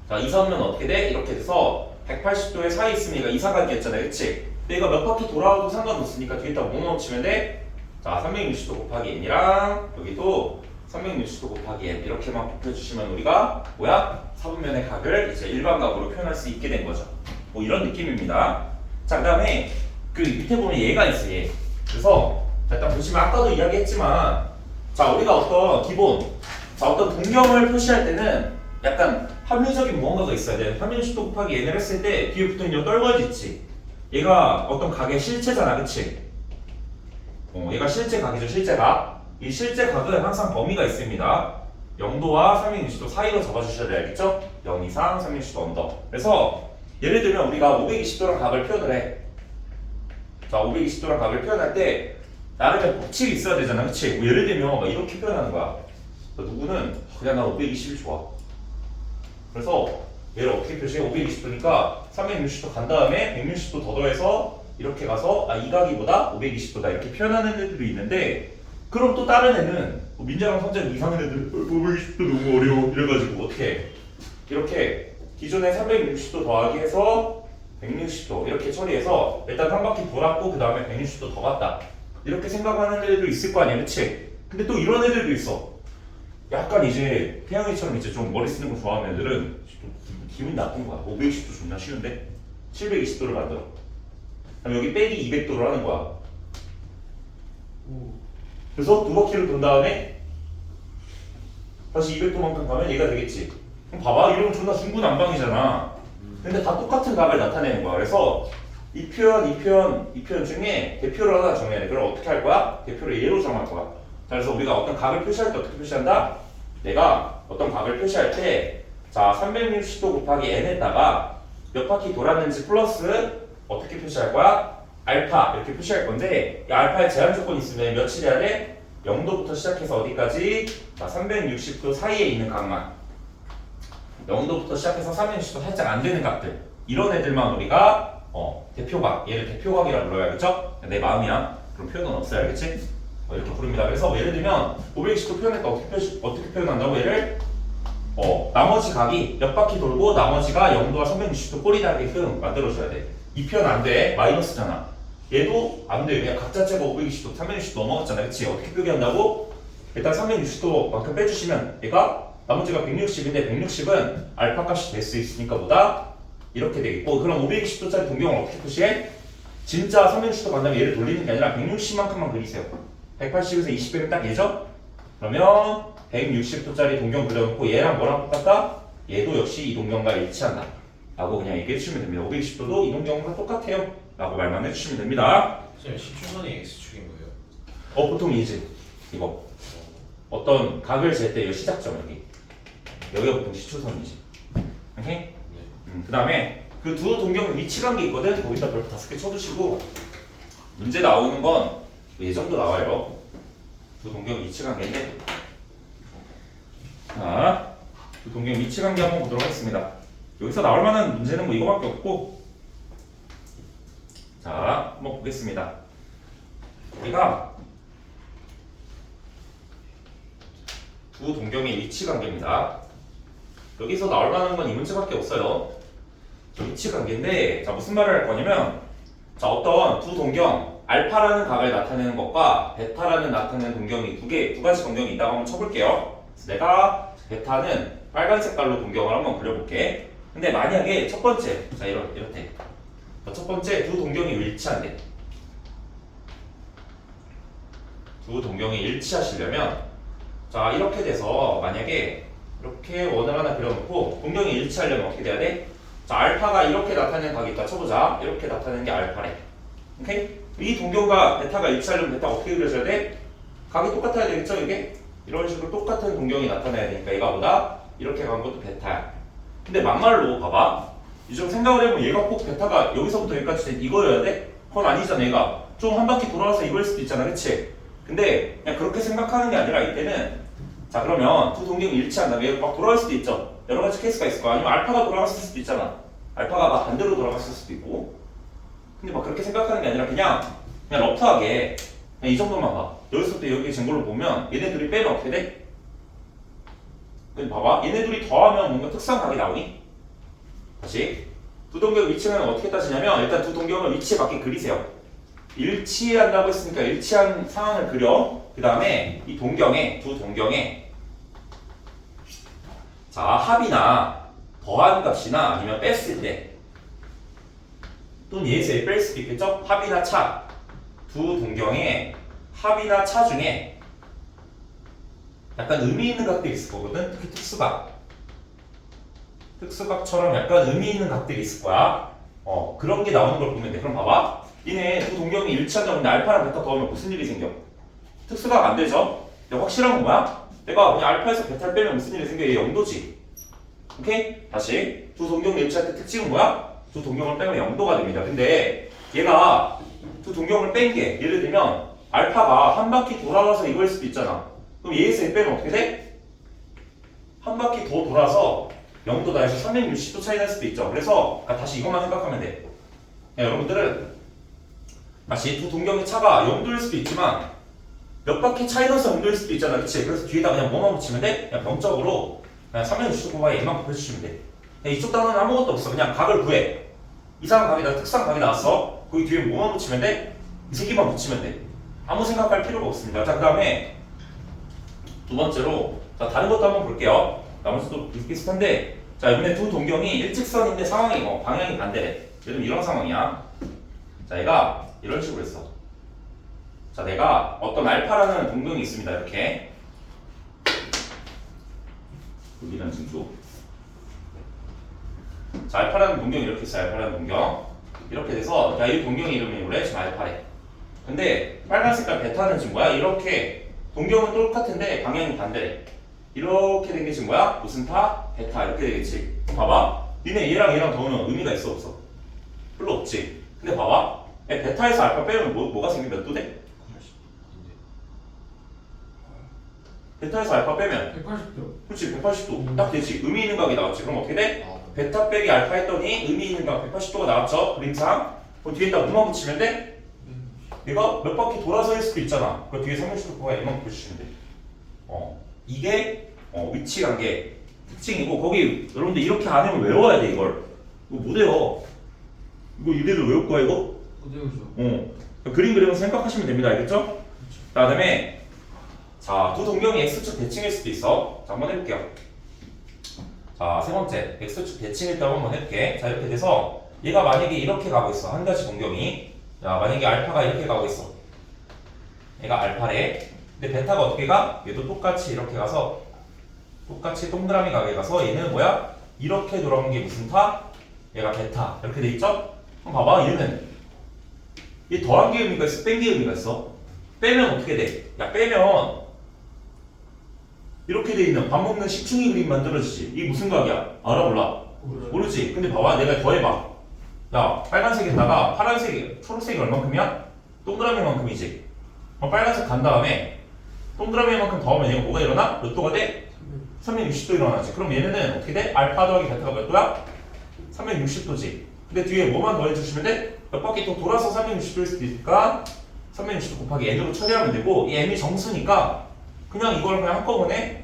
자, 2, 3면 어떻게 돼? 이렇게 돼서 180도에 사이 있으면 얘가 이사각이 했잖아요, 그치? 근데 얘가 몇 바퀴 돌아와도 상관없으니까 뒤에다 뭐 넣어치면 돼? 자, 360도 곱하기 n이랑 여기도 360도 곱하기 n 이렇게만 곱해주시면 우리가 뭐야? 사분면의 각을 이제 일반각으로 표현할 수 있게 된 거죠. 뭐 이런 느낌입니다. 자, 그 다음에 그 밑에 보면 얘가 있어, 얘. 그래서 자, 일단 보시면 아까도 이야기했지만 자, 우리가 어떤 동경을 표시할 때는 약간 합리적인 무언가가 있어야 돼. 360도 곱하기 n을 했을 때 뒤에 붙어있는 요 떨거지 있지? 얘가 어떤 각의 실체잖아, 그치? 얘가 실제 각이죠, 실제 각. 이 실제 각은 항상 범위가 있습니다. 0도와 360도 사이로 잡아주셔야 돼, 알겠죠? 0 이상 360도 언더. 그래서 예를 들면 우리가 520도랑 각을 표현을 해. 자, 520도랑 각을 표현할 때 나름의 법칙이 있어야 되잖아, 그치? 뭐 예를 들면 막 이렇게 표현하는 거야. 누구는 그냥 난 520이 좋아. 그래서 얘를 어떻게 표시해? 520도니까 360도 간 다음에 160도 더 더해서 이렇게 가서 이 각이보다 520도다 이렇게 표현하는 애들이 있는데, 그럼 또 다른 애는 민재랑 성재는 이상한 애들 520도 너무 어려워 이래가지고 어떻게 해? 이렇게 기존에 360도 더하기 해서 160도 이렇게 처리해서 일단 한 바퀴 돌았고 그 다음에 160도 더 갔다 이렇게 생각하는 애들도 있을 거 아니야, 그치? 근데 또 이런 애들도 있어. 약간 이제 태양이처럼 이제 좀 머리 쓰는 거 좋아하는 애들은 좀 기분이 나쁜 거야. 520도 존나 쉬운데 720도를 만들어. 그럼 여기 빼기 200도를 하는 거야. 그래서 두 바퀴를 돈 다음에 다시 200도만큼 가면 얘가 되겠지. 그럼 봐봐, 이러면 존나 중구난방이잖아. 근데 다 똑같은 각을 나타내는 거야. 그래서 이 표현 중에 대표를 하나 정해야 돼. 그럼 어떻게 할 거야? 대표를 얘로 정할 거야. 자, 그래서 우리가 어떤 각을 표시할 때 어떻게 표시한다? 내가 어떤 각을 표시할 때, 자, 360도 곱하기 n에다가 몇 바퀴 돌았는지 플러스 어떻게 표시할 거야? 알파 이렇게 표시할 건데, 이 알파에 제한 조건이 있으면 며칠이야 돼? 0도부터 시작해서 어디까지? 자, 360도 사이에 있는 각만. 0도부터 시작해서 360도 살짝 안 되는 각들. 이런 애들만 우리가 대표각, 얘를 대표각이라고 불러야겠죠? 내 마음이야. 그럼 표현은 없어야 알겠지? 이렇게 부릅니다. 그래서 뭐 예를 들면 520도 표현할 때 어떻게 표현한다고? 얘를 나머지 각이 몇 바퀴 돌고 나머지가 0도와 360도 꼬리 다르게끔 만들어줘야 돼. 이 표현 안 돼. 마이너스잖아. 얘도 안 돼. 그냥 각 자체가 520도, 360도 넘어갔잖아. 그치? 어떻게 끄게 한다고? 일단 360도만큼 빼주시면 얘가 나머지가 160인데 160은 알파 값이 될 수 있으니까 보다 이렇게 되겠고, 그럼 520도짜리 동경을 어떻게 표시해? 진짜 360도 간다면 얘를 돌리는 게 아니라 160만큼만 그리세요. 180에서 20 빼면 딱 얘죠? 그러면 160도짜리 동경 그려놓고 얘랑 뭐랑 똑같다? 얘도 역시 이 동경과 일치한다 라고 그냥 얘기해 주시면 됩니다. 520도도 이 동경과 똑같아요 라고 말만 해주시면 됩니다. 선생님, 시추선이 X축인 거예요? 보통 이지 이거 어떤 각을 잴 때 이 시작점 여기가 보통 시추선이지. 오케이? 네. 그 다음에 그 두 동경 위치 관계 있거든? 거기다 별표 5개 쳐주시고, 문제 나오는 건 예정도 나와요. 두 동경 위치 관계인데, 자, 두 동경 위치 관계 한번 보도록 하겠습니다. 여기서 나올 만한 문제는 뭐 이거밖에 없고, 자, 한번 보겠습니다. 우리가 두 동경의 위치 관계입니다. 여기서 나올 만한 건 이 문제밖에 없어요. 위치 관계인데, 자, 무슨 말을 할 거냐면, 자, 어떤 두 동경, 알파라는 각을 나타내는 것과 베타라는 나타내는 동경이 두 가지 동경이 있다고 한번 쳐볼게요. 그래서 내가 베타는 빨간 색깔로 동경을 한번 그려볼게. 근데 만약에 첫 번째, 자, 이렇대. 첫 번째 두 동경이 일치한대. 두 동경이 일치하시려면, 자, 이렇게 돼서 만약에 이렇게 원을 하나 그려놓고 동경이 일치하려면 어떻게 돼야 돼? 자, 알파가 이렇게 나타내는 각이 있다 쳐보자. 이렇게 나타내는 게 알파래. 오케이? 이 동경과 베타가 일치하려면 베타가 어떻게 그려져야 돼? 각이 똑같아야 되겠죠, 이게? 이런 식으로 똑같은 동경이 나타나야 되니까 얘가 보다 이렇게 간 것도 베타야. 근데 막말로 봐봐. 좀 생각을 해보면 얘가 꼭 베타가 여기서부터 여기까지 이거여야 돼? 그건 아니잖아. 얘가 좀 한 바퀴 돌아와서 이거일 수도 있잖아, 그치? 근데 그냥 그렇게 생각하는 게 아니라 이때는, 자, 그러면 두 동경이 일치한다면 얘가 막 돌아올 수도 있죠. 여러 가지 케이스가 있을 거야. 아니면 알파가 돌아갔을 수도 있잖아. 알파가 막 반대로 돌아갔을 수도 있고. 근데 막 그렇게 생각하는 게 아니라 그냥 러프하게 그냥 이 정도만 봐. 여기서부터 여기 증거를 보면 얘네 둘이 빼면 어떻게 돼? 근데 봐봐. 얘네 둘이 더하면 뭔가 특수한 각이 나오니? 다시 두 동경 위치는 어떻게 따지냐면 일단 두 동경을 위치에 맞게 그리세요. 일치한다고 했으니까 일치한 상황을 그려. 그 다음에 이 동경에 두 동경에 자 합이나 더한 값이나 아니면 뺐을 때 또는 얘에서 뺄 수도 있겠죠? 합이나 차 두 동경에 합이나 차 중에 약간 의미 있는 각들이 있을 거거든. 특히 특수각처럼 약간 의미 있는 각들이 있을 거야. 그런 게 나오는 걸 보면 돼. 그럼 봐봐. 얘네 두 동경이 일치한다고 했는데 알파랑 베타 더하면 무슨 일이 생겨? 특수각 안 되죠? 근데 확실한 건 뭐야? 내가 그냥 알파에서 베타를 빼면 무슨 일이 생겨? 얘 0도지. 오케이? 다시 두 동경이 일치할 때 특징은 뭐야? 두 동경을 빼면 0도가 됩니다. 근데 얘가 두 동경을 뺀 게 예를 들면 알파가 한 바퀴 돌아가서 이거일 수도 있잖아. 그럼 얘에서 얘 빼면 어떻게 돼? 한 바퀴 더 돌아서 0도다 해서 360도 차이 날 수도 있죠. 그래서 다시 이것만 생각하면 돼. 여러분들은 다시 두 동경의 차가 0도일 수도 있지만 몇 바퀴 차이 나서 0도일 수도 있잖아. 그치? 그래서 뒤에다 그냥 뭐만 붙이면 돼? 그냥 병적으로 그냥 360도 곱하기 얘만 곱해주시면 돼. 그냥 이쪽 단어는 아무것도 없어. 그냥 각을 구해. 이상한 각이다, 특수한 각이 나왔어. 거기 뒤에 뭐만 붙이면 돼? 이 세 개만 붙이면 돼. 아무 생각할 필요가 없습니다. 자, 그 다음에 두 번째로 자, 다른 것도 한번 볼게요. 나머지도 비슷비슷한데 자, 이번에 두 동경이 일직선인데 상황이 방향이 반대래. 예를 들면 이런 상황이야. 자, 얘가 이런 식으로 했어. 자, 내가 어떤 알파라는 동경이 있습니다. 이렇게 여기는 징조. 자, 알파라는 동경이 이렇게 있어. 알파라는 동경 이렇게 돼서 이 동경의 이름이 원래 지금 알파래. 근데 빨간 색깔 베타는 지금 뭐야? 이렇게 동경은 똑같은데 방향이 반대래. 이렇게 된 게 지금 뭐야? 무슨 타? 베타 이렇게 되겠지. 봐봐. 니네 얘랑 더우면 의미가 있어 없어? 별로 없지. 근데 봐봐. 베타에서 알파 빼면 뭐가 생겨? 몇 도 돼? 베타에서 알파 빼면 180도. 그렇지 180도 딱 되지. 의미 있는 각이 나왔지. 그럼 어떻게 돼? 베타 빼기 알파 했더니 의미 있는 각 180도가 나왔죠. 그림상. 그 뒤에다 뭐만 붙이면 돼? 얘가 몇 바퀴 돌아서일 수도 있잖아. 그 뒤에 360도 곱하기 얘만 붙여주시면 돼. 이게 위치 관계 특징이고 거기 여러분들 이렇게 안 하면 외워야 돼 이걸. 이거 못 외워. 이거 이대로 외울 거야 이거? 어디오죠? 그림 그리면서 생각하시면 됩니다. 알겠죠? 그 다음에 자, 두 동경이 x축 대칭일 수도 있어. 자, 한번 해볼게요. 자, 세 번째 x축 대칭일 때 한번 해볼게. 자, 이렇게 돼서 얘가 만약에 이렇게 가고 있어. 한 가지 동경이. 자, 만약에 알파가 이렇게 가고 있어. 얘가 알파래. 근데 베타가 어떻게 가? 얘도 똑같이 이렇게 가서 똑같이 동그라미 가게 가서 얘는 뭐야? 이렇게 돌아온 게 무슨 타? 얘가 베타. 이렇게 돼 있죠? 그럼 봐봐. 얘는 얘 더한 게 의미가 있어? 뺀 게 의미가 있어? 빼면 어떻게 돼? 야, 빼면 이렇게 돼 있는 밥 먹는 식충이 그림 만들어지지. 이게 무슨 각이야? 알아 몰라? 모르지. 근데 봐봐. 내가 더해봐. 야, 빨간색에다가 파란색이, 초록색이 얼만큼이야? 동그라미만큼이지. 빨간색 간 다음에 동그라미만큼 더하면 얘가 뭐가 일어나? 몇 도가 돼? 360도 일어나지. 그럼 얘네는 어떻게 돼? 알파 더하기 베타가 몇 도야? 360도지. 근데 뒤에 뭐만 더해주시면 돼? 몇 바퀴 또 돌아서 360도일 수도 있으니까 360도 곱하기 n으로 처리하면 되고 이 n이 정수니까 그냥 이걸 그냥 한꺼번에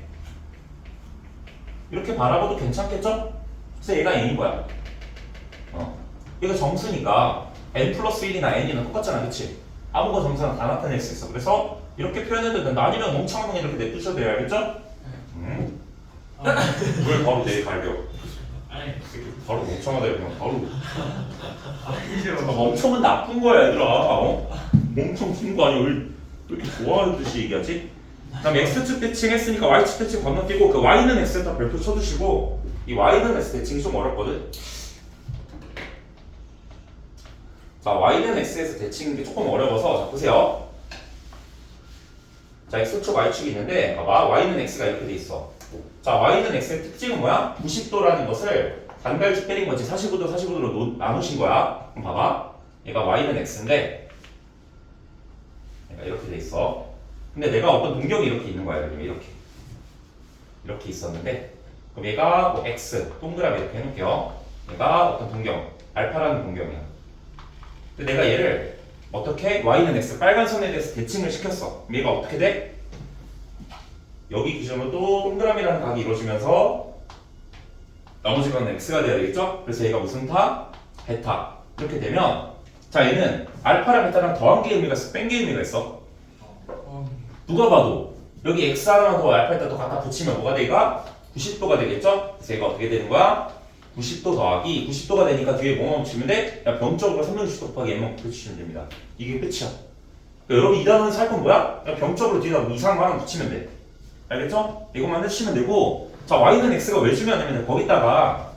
이렇게 바라봐도 괜찮겠죠? 그래서 얘가 n인 거야. 얘가 정수니까 n 플러스 1이나 n이나 똑같잖아. 그치? 아무거 정수나 다 나타낼 수 있어. 그래서 이렇게 표현해도 된다. 아니면 멍청한 건 이렇게 내두셔도 돼요. 알겠죠? 왜 바로 내일 갈겨? 바로 멍청하다 이러면 바로 멍청은 나쁜 거야 얘들아. 멍청 쓰는 거 아니야. 왜 이렇게 좋아하듯이 얘기하지? 그 다음에 x축 대칭 했으니까 y축 대칭 건너뛰고 그 y는 x에다 별표 쳐주시고 이 y는 x 대칭이 좀 어렵거든? 자, y는 x에서 대칭인 게 조금 어려워서 자, 보세요. 자, x축, y축이 있는데 봐봐. y는 x가 이렇게 돼 있어. 자, y는 x의 특징은 뭐야? 90도라는 것을 단갈죽 때린 거지. 45도, 45도로 나누신 거야. 그럼 봐봐. 얘가 y는 x인데 얘가 이렇게 돼 있어. 근데 내가 어떤 동경이 이렇게 있는 거야. 이렇게 있었는데 그럼 얘가 뭐 x 동그라미 이렇게 해놓을게요. 얘가 어떤 동경, 알파라는 동경이야. 근데 내가 얘를 어떻게 y는 x 빨간 선에 대해서 대칭을 시켰어. 그럼 얘가 어떻게 돼? 여기 기준으로 또 동그라미라는 각이 이루어지면서 나머지 각은 x가 돼야 되겠죠? 그래서 얘가 무슨 타? 베타. 이렇게 되면 자 얘는 알파랑 베타랑 더한 게 의미가 있어? 뺀 게 의미가 있어? 누가 봐도 여기 x 하나만 더 알파 베타 더 갖다 붙이면 뭐가 돼? 얘가 90도가 되겠죠? 그래서 얘가 어떻게 되는 거야? 90도 더하기 90도가 되니까 뒤에 뭐만 붙이면 돼? 야 병적으로 360도 곱하기 n만 붙이시면 됩니다. 이게 끝이야. 그러니까 여러분 이 단어에서 할 건 뭐야? 그냥 병적으로 뒤에다 이상한 하나 붙이면 돼. 알겠죠? 이것만 해주시면 되고 자 y는 x가 왜 중요하냐면 거기다가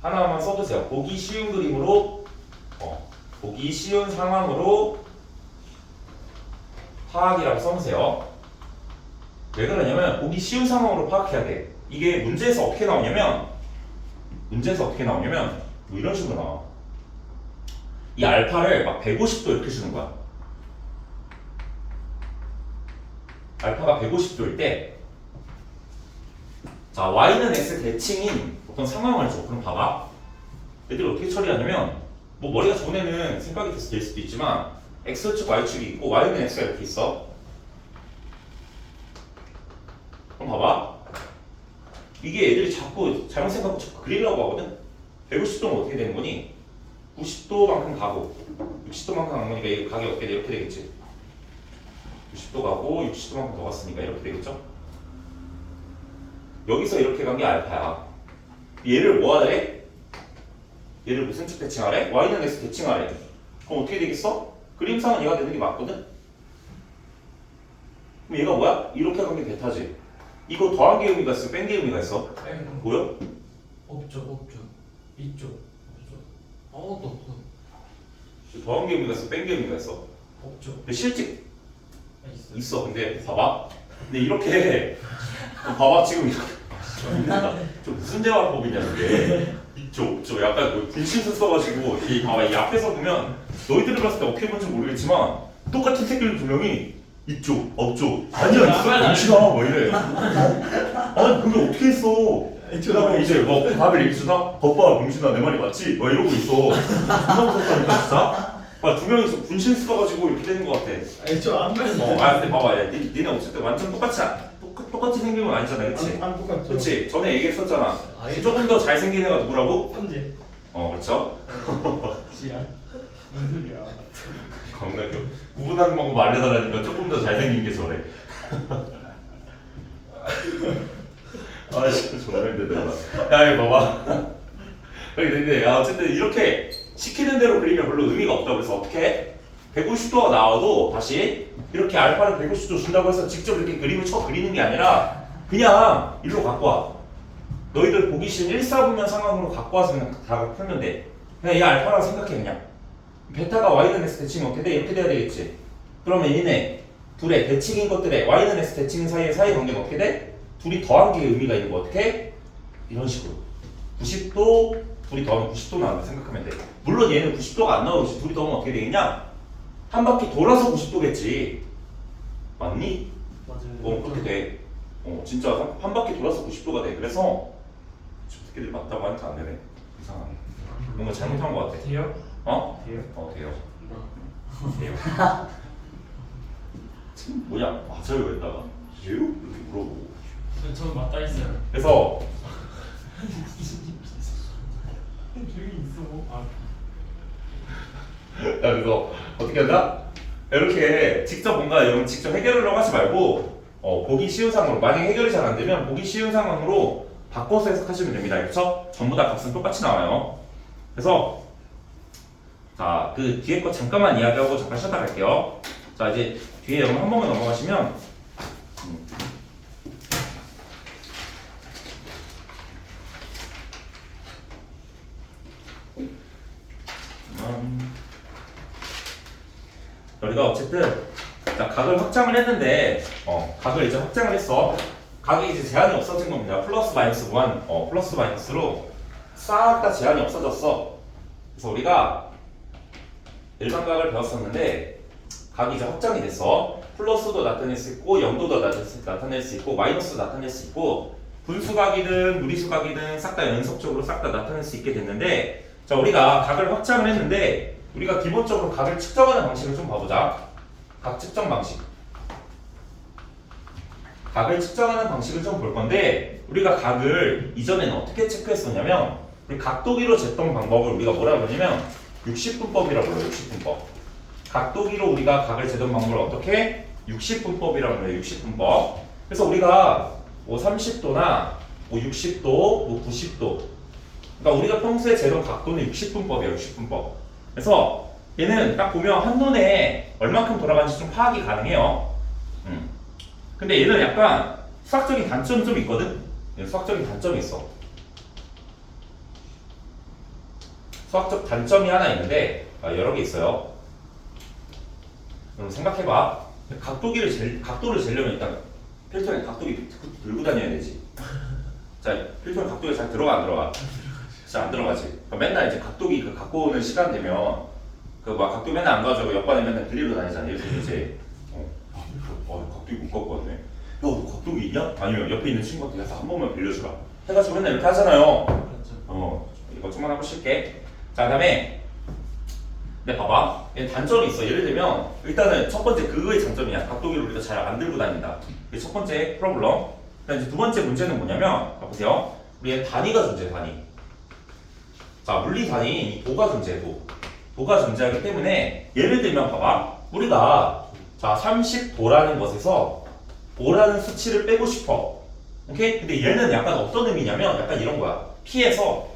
하나만 써주세요. 보기 쉬운 그림으로 보기 쉬운 상황으로 파악이라고 써주세요. 왜 그러냐면 보기 쉬운 상황으로 파악해야 돼. 이게 문제에서 어떻게 나오냐면 뭐 이런 식으로 나와. 이 알파를 막 150도 이렇게 주는 거야. 알파가 150도일 때 자, y는 x 대칭인 어떤 상황을 줘. 그럼 봐봐. 애들 어떻게 처리하냐면 뭐 머리가 좋은 애는 생각이 될 수도 있지만 x축, y축이 있고 y는 x가 이렇게 있어. 그럼 봐봐. 이게 애들이 자꾸 잘못 생각하고 자꾸 그리려고 하거든. 150도면 어떻게 되는 거니? 90도만큼 가고 60도만큼 간 거니까 이 각이 어떻게 돼? 이렇게 되겠지. 90도 가고 60도만큼 더 갔으니까 이렇게 되겠죠? 여기서 이렇게 간 게 알파야. 얘를 뭐 하래? 얘를 무슨 축 대칭하래? y는 x 대칭하래. 그럼 어떻게 되겠어? 그림상은 얘가 되는 게 맞거든? 그럼 얘가 뭐야? 이렇게 간 게 베타지. 이거 더한 게 의미가 있어? 뺀 게 의미가 있어? 뭐야? 없죠. 이쪽. 아무것도 없어. 더한 게 의미가 있어? 뺀 게 의미가 있어? 없죠. 근데 실제 있어. 있어. 근데 봐봐. 근데 이렇게 봐봐 지금 이렇게 저 무슨 재활법이냐 이게. 이쪽 약간 뭐 분신술 써가지고 이 봐봐 이 앞에서 보면 너희들이 봤을 때 어떻게 본지 모르겠지만 똑같은 새끼들 두 명이 이쪽 업쪽 아니야 있어 정신아 뭐 이래. 아니 그게 어떻게 했어? 그다음에 이제 뭐 답을 얘기해주나? 겉봐 병신아 내 말이 맞지? 막 이러고 있어. 존나 무섭다니까 진짜. 두 명이서 분신 써가지고 이렇게 되는 것 같아. 아니 저안 그래서. 근데 봐봐, 니네 어쨌든 완전 똑같이 생긴 건 아니잖아, 그치? 안 똑같죠. 그치? 전에 얘기했었잖아. 아예 조금 더 잘생긴 애가 누구라고? 현재. 그렇죠? 지안. 무슨 소리야? 겁나 구분하는 방법 알려달라니까 조금 더 잘생긴 게 저래. 아, 진짜 존나 힘들다. 야, 이거 봐봐. 근데 야, 어쨌든 이렇게 시키는 대로 그리면 별로 의미가 없다. 그래서 어떻게 해? 150도가 나와도 다시 이렇게 알파를 150도 준다고 해서 직접 이렇게 그림을 쳐 그리는 게 아니라 그냥 일로 갖고 와. 너희들 보기 쉬운 1사분면 상황으로 갖고 와서 그냥 다 풀면 돼. 그냥 얘 알파라고 생각해 그냥. 베타가 y는 x 대칭이 어떻게 돼? 이렇게 돼야 되겠지. 그러면 얘네 둘의 대칭인 것들의 y는 x 대칭 사이의 사이 관계는 어떻게 돼? 둘이 더한 게 의미가 있는 거 어떻게? 이런 식으로 90도 둘이 더하면 90도 나온다 생각하면 돼. 물론 얘는 90도가 안 나오지. 둘이 더하면 어떻게 되겠냐? 한 바퀴 돌아서 90도겠지. 맞니? 맞아요. 그렇게 돼. 진짜 한 바퀴 돌아서 90도가 돼. 그래서 저 새끼들이 맞다고 하니까 안 되네. 이상하네. 뭔가 잘못한 거 같아. 돼요? 어? 돼요? 돼요. 돼요. 지금 뭐냐? 맞아요 했다가 돼요? 이렇게 물어보고. 저는 맞다 했어요. 그래서 조용히 있어. 아. 그래서 어떻게 한다? 이렇게 직접 뭔가 여러분 직접 해결을 하지 말고 보기 쉬운 상황으로 만약에 해결이 잘 안 되면 보기 쉬운 상황으로 바꿔서 해석하시면 됩니다. 그렇죠? 전부 다 값은 똑같이 나와요. 그래서 자, 그 뒤에 거 잠깐만 이야기하고 잠깐 쉬었다 갈게요. 자, 이제 뒤에 여러분 한 번만 넘어가시면 우리가 어쨌든 자, 각을 확장을 했는데 각을 이제 확장을 했어. 각이 이제 제한이 없어진 겁니다. 플러스 마이너스 무한 플러스 마이너스로 싹 다 제한이 없어졌어. 그래서 우리가 일반각을 배웠었는데 각이 이제 확장이 됐어. 플러스도 나타낼 수 있고 0도도 나타낼 수 있고 마이너스도 나타낼 수 있고 분수각이든 무리수각이든 싹 다 연속적으로 싹 다 나타낼 수 있게 됐는데, 자 우리가 각을 확장을 했는데 우리가 기본적으로 각을 측정하는 방식을 좀 봐보자. 각 측정 방식. 각을 측정하는 방식을 좀 볼 건데, 우리가 각을 이전에는 어떻게 체크했었냐면 우리 각도기로 쟀던 방법을 우리가 뭐라 그러냐면 60분법이라고 불러요. 60분법. 각도기로 우리가 각을 재던 방법을 어떻게? 60분법이라고 불러요. 60분법. 그래서 우리가 뭐 30도나 뭐 60도, 뭐 90도, 그러니까 우리가 평소에 재던 각도는 60분법이에요. 60분법. 그래서 얘는 딱 보면 한눈에 얼만큼 돌아가는지 좀 파악이 가능해요. 근데 얘는 약간 수학적인 단점이 좀 있거든? 얘는 수학적인 단점이 있어. 수학적 단점이 하나 있는데, 여러 개 있어요. 그럼 생각해봐. 각도를 재려면 일단 필터에 각도기 들고 다녀야 되지. 자, 필터에 각도기 잘 들어가 안 들어가? 진짜 안 들어가지. 그러니까 맨날 이제 각도기 그 갖고 오는 시간 되면 그 막 각도기 맨날 안 가져고 옆반에 맨날 빌리러 다니잖아. 예를 들면 이제 각도기 못 갖고 왔네. 야, 너 각도기 있냐? 아니면 옆에 있는 친구한테 가서 한 번만 빌려주라. 해가지고 맨날 이렇게 하잖아요. 이거 좀만 하고 쉴게. 자, 그다음에 근데 봐봐, 얘 단점이 있어. 예를 들면 일단은 첫 번째 그거의 장점이야. 각도기를 우리가 잘 안 들고 다닌다. 이게 첫 번째 프로블럼. 그다음 이제 두 번째 문제는 뭐냐면, 보세요. 우리의 단위가 존재해. 단위. 자, 물리 단위인 이 도가 존재해. 도가 존재하기 때문에 예를 들면 봐봐, 우리가 자 30도라는 것에서 도라는 수치를 빼고 싶어. 오케이? 근데 얘는 약간 어떤 의미냐면 약간 이런 거야. P에서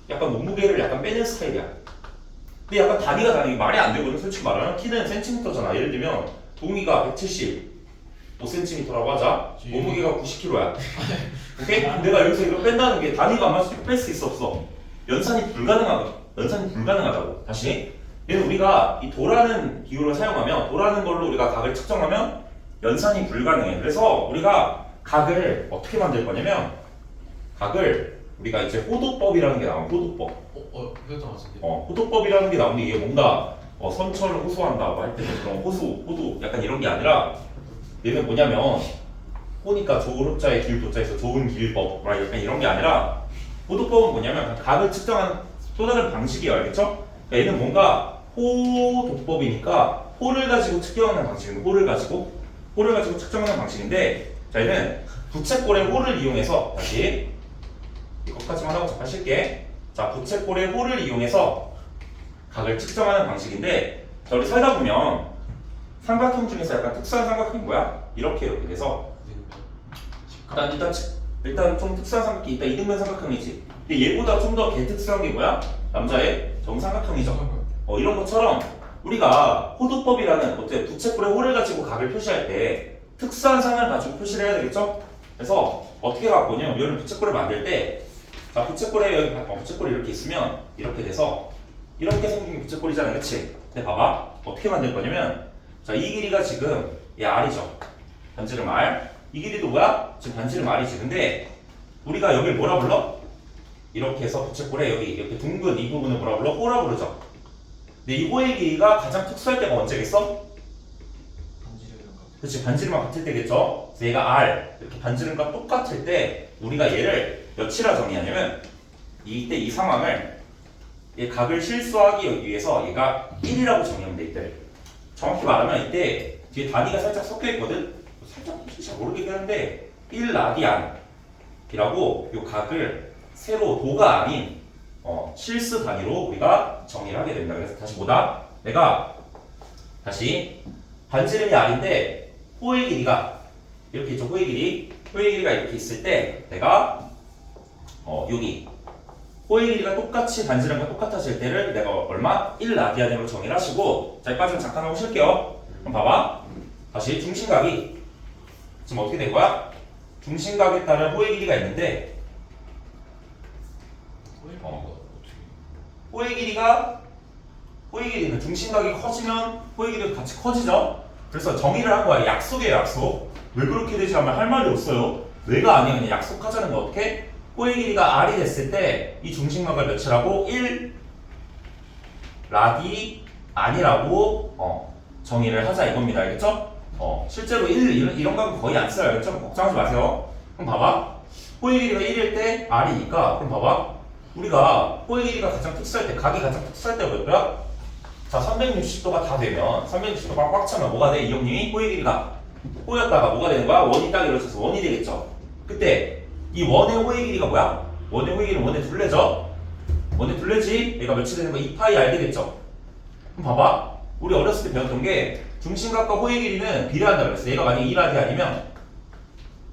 약간 몸무게를 약간 빼는 스타일이야. 근데 약간 단위가 다르게 말이 안 되거든. 솔직히 말하면 키는 센티미터잖아. 예를 들면 동이가 175cm라고 하자. 몸무게가 90kg야. 오케이? 내가 여기서 이걸 뺀다는 게 단위가 안 맞을 때 뺄 수 있어 없어? 연산이 불가능하다고. 다시 얘는 우리가 이 도라는 기호를 사용하면, 도라는 걸로 우리가 각을 측정하면 연산이 불가능해. 그래서 우리가 각을 어떻게 만들 거냐면, 각을 우리가 이제 호도법이라는 게 나와. 호도법. 그것도 맞습니다. 호도법이라는 게 나오는데 이게 뭔가 선처를 호소한다 뭐 할 때 그런 호도 약간 이런 게 아니라, 얘는 뭐냐면 호니까 좋은 호자에 길 도자에서 좋은 길법 약간 이런 게 아니라, 호도법은 뭐냐면 각을 측정하는 또 다른 방식이에요. 알겠죠? 그러니까 얘는 뭔가 호도법이니까 호를 가지고 측정하는 방식인데, 호를 가지고 측정하는 방식인데, 자 얘는 부채꼴의 호를 이용해서, 다시 이것까지만 하고 잠깐 쉴게. 자, 부채꼴의 호를 이용해서 각을 측정하는 방식인데, 자 우리 살다 보면 삼각형 중에서 약간 특수한 삼각형이 뭐야? 이렇게 돼서 일단 좀 특수한 삼각형이 있다. 이등변 삼각형이지. 근데 얘보다 좀 더 개특수한 게 뭐야? 남자의 정삼각형이죠. 이런 것처럼 우리가 호도법이라는 어때 부채꼴의 호를 가지고 각을 표시할 때 특수한 상을 가지고 표시를 해야 되겠죠? 그래서 어떻게 갖고 오냐면, 이런 부채꼴을 만들 때, 자 부채꼴에 여기 부채꼴이 이렇게 있으면 이렇게 돼서 이렇게 생긴 게 부채꼴이잖아, 그치? 근데 봐봐, 어떻게 만들 거냐면, 자 이 길이가 지금 얘 R이죠. 반지름 R. 이 길이도 뭐야? 지금 반지름 R이지. 근데 우리가 여기를 뭐라 불러? 이렇게 해서 부채꼴에 여기 이렇게 둥근 이 부분을 뭐라 불러? 호라 부르죠. 근데 이 호의 길이가 가장 특수할 때가 언제겠어? 그치, 반지름과 같을 때겠죠? 그래서 얘가 R, 이렇게 반지름과 똑같을 때 우리가 얘를 몇이라 정의하냐면, 이때 이 상황을 얘 각을 실수하기 위해서 얘가 1이라고 정의하면 돼. 이때 정확히 말하면 이때 뒤에 단위가 살짝 섞여 있거든? 살짝 잘 모르겠긴 한데 1라디안이라고 이 각을 세로 도가 아닌 실수 단위로 우리가 정의를 하게 됩니다. 그래서 다시 보다, 내가 다시 반지름이 R인데 호의 길이가 이렇게 있죠. 호의 길이가 이렇게 있을 때 내가 여기 호의 길이가 똑같이 반지름과 똑같아질 때를 내가 얼마? 1라디안으로 정의를 하시고, 자 여기까지는 잠깐 하고 쉴게요. 그럼 봐봐, 다시 중심각이 지금 어떻게 된 거야? 중심각에 따른 호의 길이가 있는데, 호의 길이는 중심각이 커지면 호의 길이도 같이 커지죠? 그래서 정의를 한 거야. 약속이에요, 약속. 왜 그렇게 되지 하면 할 말이 없어요. 왜가 아니야. 그냥 약속하자는 거. 어떻게? 호의 길이가 R이 됐을 때 이 중심각을 몇이라고? 1라디안이라고 정의를 하자 이겁니다. 알겠죠? 실제로 1이런 값은 거의 안 써요. 알겠죠? 걱정하지 마세요. 그럼 봐봐. 호의 길이가 1일 때 R이니까 그럼 봐봐. 우리가 호의 길이가 가장 특수할 때 각이 가장 특수할 때가 몇 도야? 자 360도가 다 되면 360도가 꽉 차면 뭐가 돼? 이 형님이 호의 길이가 호였다가 뭐가 되는 거야? 원이 딱 이루어져서 원이 되겠죠? 그때 이 원의 호의 길이가 뭐야? 원의 호의 길이는 원의 둘레죠? 원의 둘레지? 얘가 몇이 되는 거야? 2파이 R 되겠죠? 그럼 봐봐. 우리 어렸을 때 배웠던 게 중심각과 호의 길이는 비례한다 그랬어. 얘가 만약에 2라디안이면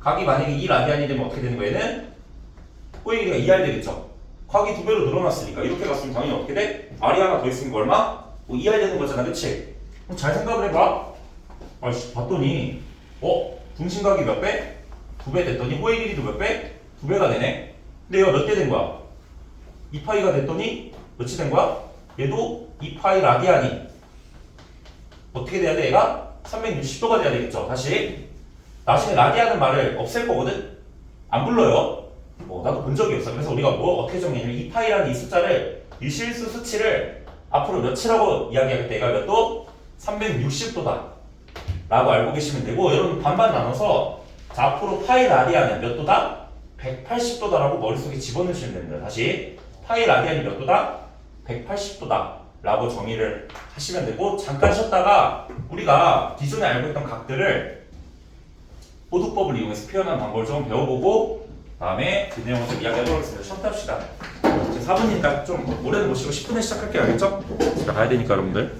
각이 만약에 2라디안이 되면 어떻게 되는 거야? 얘는 호의 길이가 2R 되겠죠? 각이 2배로 늘어났으니까 이렇게 갔으면 당연히 어떻게 돼? R이 하나 더 있으니까 얼마? 뭐 2R 되는 거잖아, 그치? 그럼 잘 생각을 해봐. 아이씨, 봤더니 중심각이 몇 배? 2배 됐더니 호의 길이도 몇 배? 2배가 되네. 근데 얘가 몇 대 된 거야? 2파이가 됐더니 몇이 된 거야? 얘도 2파이 라디안이 어떻게 돼야 돼? 얘가 360도가 돼야 되겠죠? 다시 나중에 라디안은 말을 없앨 거거든? 안 불러요. 나도 본 적이 없어. 그래서 우리가 어떻게 정리냐면 2파이라는 이 숫자를 이 실수 수치를 앞으로 몇이라고 이야기할 때 얘가 몇 도? 360도다 라고 알고 계시면 되고 여러분 반반 나눠서 자, 앞으로 파이 라디안은 몇 도다? 180도다 라고 머릿속에 집어넣으시면 됩니다. 다시 파이 라디안이 몇 도다? 180도다 라고 정의를 하시면 되고 잠깐 쉬었다가 우리가 기존에 알고 있던 각들을 호두법을 이용해서 표현하는 방법을 좀 배워보고 다음에 그 내용을 좀 이야기해보도록 하겠습니다. 쉬었다 합시다. 지금 4분이니까 좀 오래는 못 쉬고 10분에 시작할게요. 알겠죠? 제가 가야 되니까 여러분들